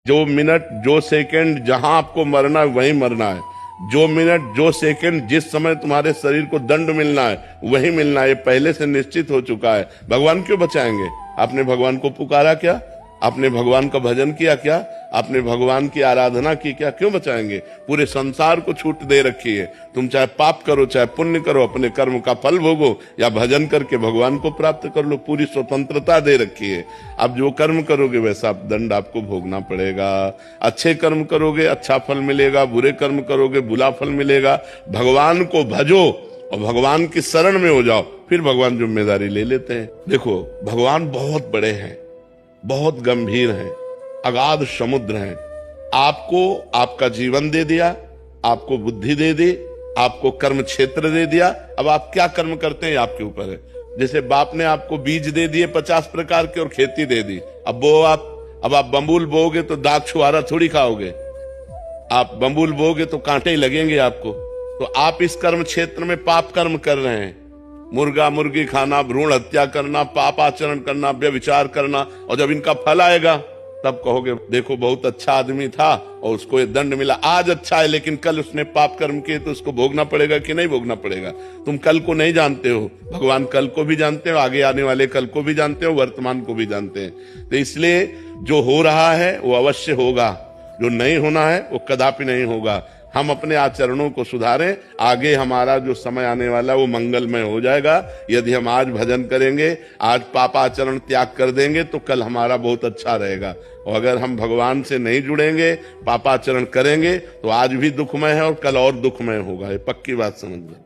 जो मिनट जो सेकंड जहां आपको मरना है वहीं मरना है। जो मिनट जो सेकंड जिस समय तुम्हारे शरीर को दंड मिलना है वही मिलना है, ये पहले से निश्चित हो चुका है। भगवान क्यों बचाएंगे? आपने भगवान को पुकारा क्या? आपने भगवान का भजन किया क्या? आपने भगवान की आराधना की क्या? क्यों बचाएंगे? पूरे संसार को छूट दे रखी है। तुम चाहे पाप करो चाहे पुण्य करो, अपने कर्म का फल भोगो या भजन करके भगवान को प्राप्त कर लो, पूरी स्वतंत्रता दे रखी है। अब जो कर्म करोगे वैसा दंड आपको भोगना पड़ेगा। अच्छे कर्म करोगे अच्छा फल मिलेगा, बुरे कर्म करोगे बुरा फल मिलेगा। भगवान को भजो और भगवान की शरण में हो जाओ, फिर भगवान जिम्मेदारी ले लेते हैं। देखो, भगवान बहुत बड़े हैं, बहुत गंभीर हैं, अगाध समुद्र हैं। आपको आपका जीवन दे दिया, आपको बुद्धि दे दी, आपको कर्म क्षेत्र दे दिया। अब आप क्या कर्म करते हैं आपके ऊपर है। जैसे बाप ने आपको बीज दे दिए 50 प्रकार के और खेती दे दी। अब आप बम्बूल बोओगे तो दाग छुआरा थोड़ी खाओगे। आप बम्बूल बोओगे तो कांटे ही लगेंगे आपको। तो आप इस कर्म क्षेत्र में पाप कर्म कर रहे हैं। मुर्गा मुर्गी खाना, भ्रूण हत्या करना, पाप आचरण करना, व्यभिचार करना, और जब इनका फल आएगा तब कहोगे देखो बहुत अच्छा आदमी था और उसको ये दंड मिला। आज अच्छा है लेकिन कल उसने पाप कर्म किए तो उसको भोगना पड़ेगा कि नहीं भोगना पड़ेगा? तुम कल को नहीं जानते हो, भगवान कल को भी जानते हो, आगे आने वाले कल को भी जानते हो, वर्तमान को भी जानते हैं। तो इसलिए जो हो रहा है वो अवश्य होगा, जो नहीं होना है वो कदापि नहीं होगा। हम अपने आचरणों को सुधारें, आगे हमारा जो समय आने वाला है वो मंगलमय हो जाएगा। यदि हम आज भजन करेंगे, आज पापाचरण त्याग कर देंगे तो कल हमारा बहुत अच्छा रहेगा। और अगर हम भगवान से नहीं जुड़ेंगे, पापाचरण करेंगे तो आज भी दुखमय है और कल और दुखमय होगा। ये पक्की बात समझ लो।